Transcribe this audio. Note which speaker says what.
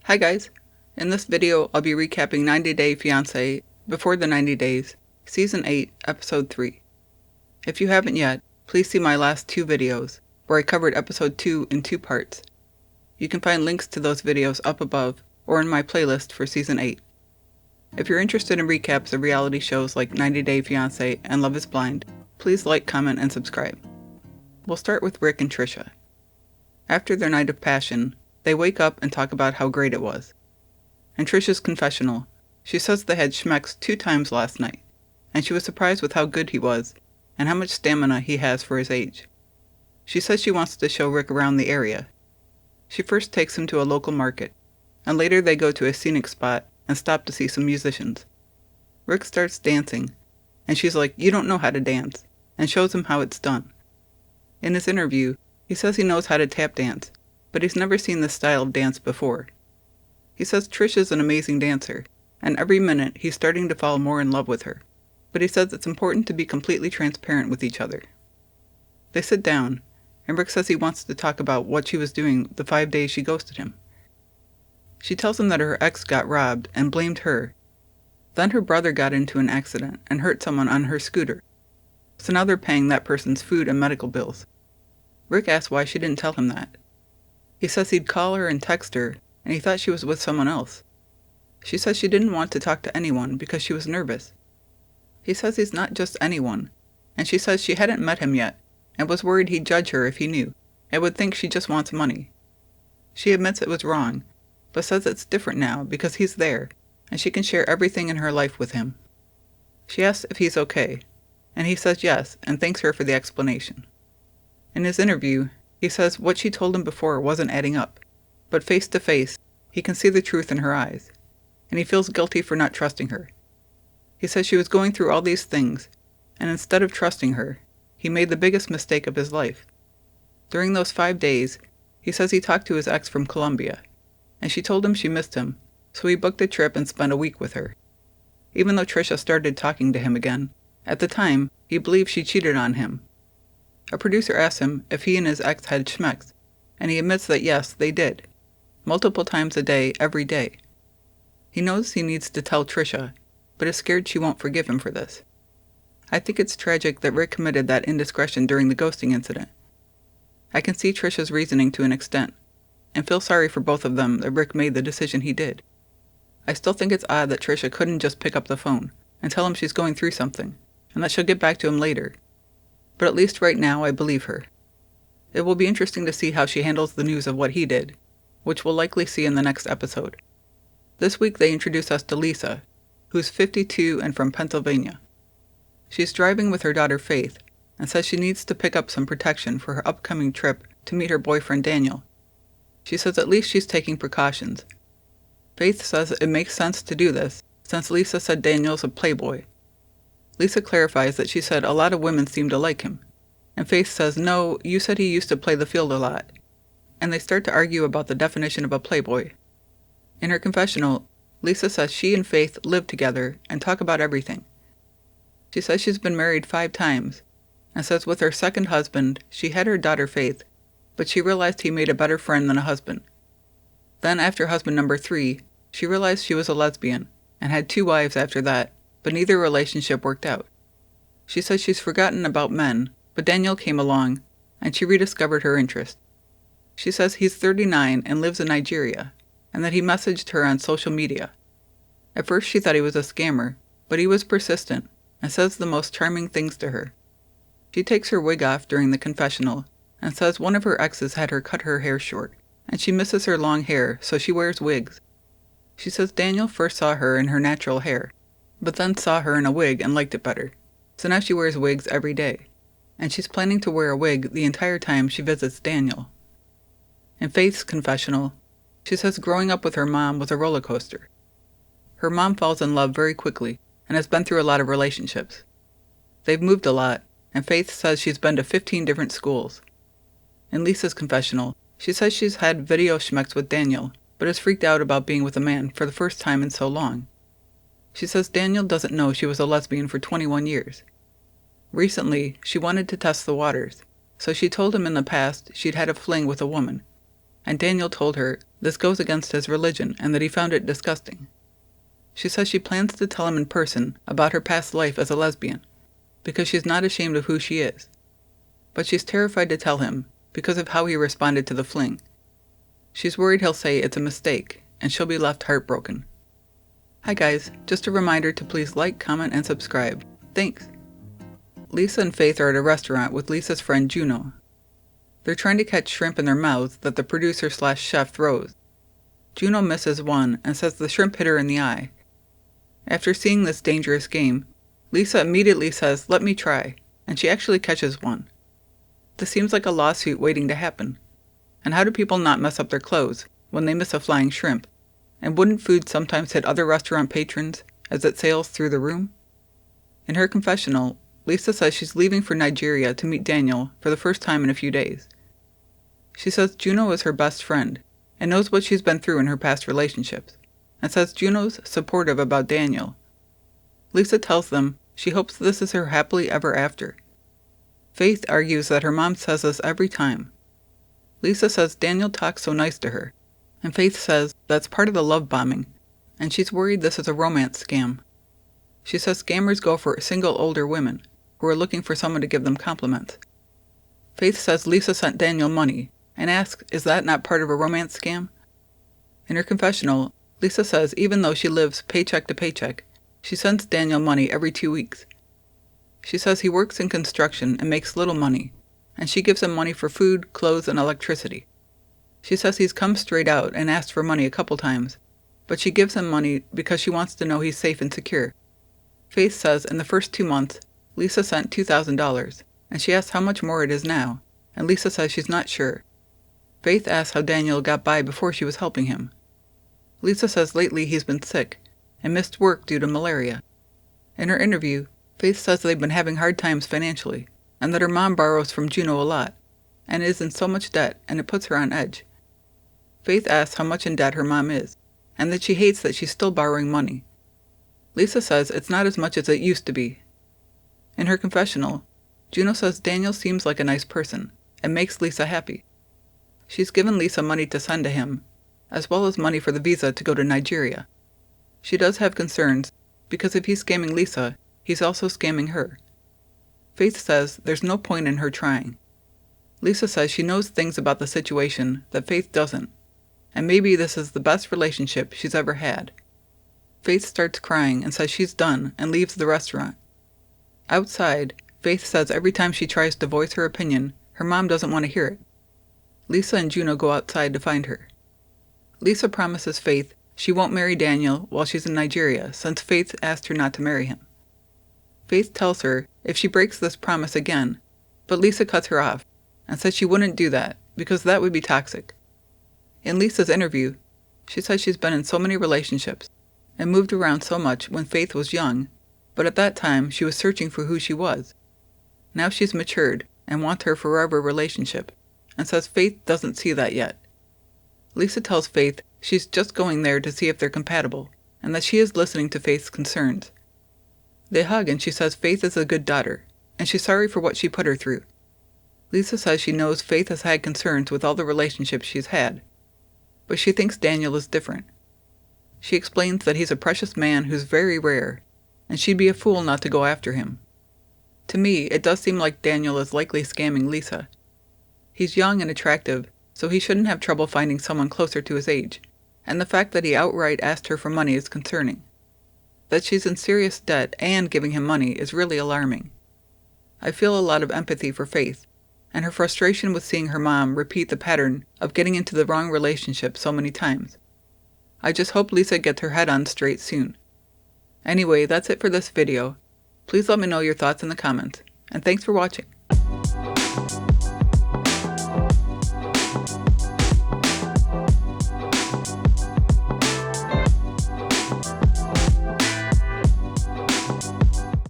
Speaker 1: Hi guys! In this video, I'll be recapping 90 Day Fiancé Before the 90 Days, Season 8, Episode 3. If you haven't yet, please see my last two videos, where I covered Episode 2 in two parts. You can find links to those videos up above, or in my playlist for Season 8. If you're interested in recaps of reality shows like 90 Day Fiancé and Love is Blind, please like, comment, and subscribe. We'll start with Rick and Trisha. After their night of passion, they wake up and talk about how great it was. In Trisha's confessional, she says they had schmecks 2 times last night, and she was surprised with how good he was and how much stamina he has for his age. She says she wants to show Rick around the area. She first takes him to a local market, and later they go to a scenic spot and stop to see some musicians. Rick starts dancing, and she's like, "You don't know how to dance," and shows him how it's done. In his interview, he says he knows how to tap dance, but he's never seen this style of dance before. He says Trisha's an amazing dancer, and every minute he's starting to fall more in love with her, but he says it's important to be completely transparent with each other. They sit down, and Rick says he wants to talk about what she was doing the 5 days she ghosted him. She tells him that her ex got robbed and blamed her. Then her brother got into an accident and hurt someone on her scooter, so now they're paying that person's food and medical bills. Rick asks why she didn't tell him that. He says he'd call her and text her, and he thought she was with someone else. She says she didn't want to talk to anyone because she was nervous. He says he's not just anyone, and she says she hadn't met him yet and was worried he'd judge her if he knew and would think she just wants money. She admits it was wrong, but says it's different now because he's there and she can share everything in her life with him. She asks if he's okay, and he says yes and thanks her for the explanation. In his interview, he says what she told him before wasn't adding up, but face to face, he can see the truth in her eyes, and he feels guilty for not trusting her. He says she was going through all these things, and instead of trusting her, he made the biggest mistake of his life. During those 5 days, he says he talked to his ex from Colombia, and she told him she missed him, so he booked a trip and spent a week with her. Even though Trisha started talking to him again, at the time, he believed she cheated on him. A producer asks him if he and his ex had schmecks, and he admits that yes, they did, multiple times a day, every day. He knows he needs to tell Trisha, but is scared she won't forgive him for this. I think it's tragic that Rick committed that indiscretion during the ghosting incident. I can see Trisha's reasoning to an extent, and feel sorry for both of them that Rick made the decision he did. I still think it's odd that Trisha couldn't just pick up the phone and tell him she's going through something, and that she'll get back to him later. But at least right now I believe her. It will be interesting to see how she handles the news of what he did, which we'll likely see in the next episode. This week they introduce us to Lisa, who's 52 and from Pennsylvania. She's driving with her daughter Faith, and says she needs to pick up some protection for her upcoming trip to meet her boyfriend Daniel. She says at least she's taking precautions. Faith says it makes sense to do this, since Lisa said Daniel's a playboy. Lisa clarifies that she said a lot of women seem to like him, and Faith says, "No, you said he used to play the field a lot," and they start to argue about the definition of a playboy. In her confessional, Lisa says she and Faith live together and talk about everything. She says she's been married 5 times, and says with her second husband, she had her daughter Faith, but she realized he made a better friend than a husband. Then after husband number 3, she realized she was a lesbian, and had 2 wives after that, but neither relationship worked out. She says she's forgotten about men, but Daniel came along, and she rediscovered her interest. She says he's 39 and lives in Nigeria, and that he messaged her on social media. At first she thought he was a scammer, but he was persistent, and says the most charming things to her. She takes her wig off during the confessional, and says one of her exes had her cut her hair short, and she misses her long hair, so she wears wigs. She says Daniel first saw her in her natural hair, but then saw her in a wig and liked it better, so now she wears wigs every day, and she's planning to wear a wig the entire time she visits Daniel. In Faith's confessional, she says growing up with her mom was a roller coaster. Her mom falls in love very quickly and has been through a lot of relationships. They've moved a lot, and Faith says she's been to 15 different schools. In Lisa's confessional, she says she's had video schmecks with Daniel, but is freaked out about being with a man for the first time in so long. She says Daniel doesn't know she was a lesbian for 21 years. Recently, she wanted to test the waters, so she told him in the past she'd had a fling with a woman, and Daniel told her this goes against his religion and that he found it disgusting. She says she plans to tell him in person about her past life as a lesbian, because she's not ashamed of who she is. But she's terrified to tell him because of how he responded to the fling. She's worried he'll say it's a mistake, and she'll be left heartbroken. Hi guys, just a reminder to please like, comment, and subscribe. Thanks! Lisa and Faith are at a restaurant with Lisa's friend Juno. They're trying to catch shrimp in their mouths that the producer/chef throws. Juno misses one and says the shrimp hit her in the eye. After seeing this dangerous game, Lisa immediately says, "Let me try," and she actually catches one. This seems like a lawsuit waiting to happen. And how do people not mess up their clothes when they miss a flying shrimp? And wouldn't food sometimes hit other restaurant patrons as it sails through the room? In her confessional, Lisa says she's leaving for Nigeria to meet Daniel for the first time in a few days. She says Juno is her best friend and knows what she's been through in her past relationships, and says Juno's supportive about Daniel. Lisa tells them she hopes this is her happily ever after. Faith argues that her mom says this every time. Lisa says Daniel talks so nice to her, and Faith says that's part of the love bombing, and she's worried this is a romance scam. She says scammers go for single older women who are looking for someone to give them compliments. Faith says Lisa sent Daniel money and asks, is that not part of a romance scam? In her confessional, Lisa says even though she lives paycheck to paycheck, she sends Daniel money every 2 weeks. She says he works in construction and makes little money, and she gives him money for food, clothes, and electricity. She says he's come straight out and asked for money a couple times, but she gives him money because she wants to know he's safe and secure. Faith says in the first 2 months, Lisa sent $2,000, and she asks how much more it is now, and Lisa says she's not sure. Faith asks how Daniel got by before she was helping him. Lisa says lately he's been sick and missed work due to malaria. In her interview, Faith says they've been having hard times financially, and that her mom borrows from Juno a lot, and is in so much debt, and it puts her on edge. Faith asks how much in debt her mom is, and that she hates that she's still borrowing money. Lisa says it's not as much as it used to be. In her confessional, Juno says Daniel seems like a nice person, and makes Lisa happy. She's given Lisa money to send to him, as well as money for the visa to go to Nigeria. She does have concerns, because if he's scamming Lisa, he's also scamming her. Faith says there's no point in her trying. Lisa says she knows things about the situation that Faith doesn't, and maybe this is the best relationship she's ever had. Faith starts crying and says she's done and leaves the restaurant. Outside, Faith says every time she tries to voice her opinion, her mom doesn't want to hear it. Lisa and Juno go outside to find her. Lisa promises Faith she won't marry Daniel while she's in Nigeria since Faith asked her not to marry him. Faith tells her if she breaks this promise again, but Lisa cuts her off and says she wouldn't do that because that would be toxic. In Lisa's interview, she says she's been in so many relationships and moved around so much when Faith was young, but at that time she was searching for who she was. Now she's matured and wants her forever relationship, and says Faith doesn't see that yet. Lisa tells Faith she's just going there to see if they're compatible, and that she is listening to Faith's concerns. They hug and she says Faith is a good daughter, and she's sorry for what she put her through. Lisa says she knows Faith has had concerns with all the relationships she's had, but she thinks Daniel is different. She explains that he's a precious man who's very rare, and she'd be a fool not to go after him. To me, it does seem like Daniel is likely scamming Lisa. He's young and attractive, so he shouldn't have trouble finding someone closer to his age, and the fact that he outright asked her for money is concerning. That she's in serious debt and giving him money is really alarming. I feel a lot of empathy for Faith, and her frustration with seeing her mom repeat the pattern of getting into the wrong relationship so many times. I just hope Lisa gets her head on straight soon. Anyway, that's it for this video. Please let me know your thoughts in the comments, and thanks for watching.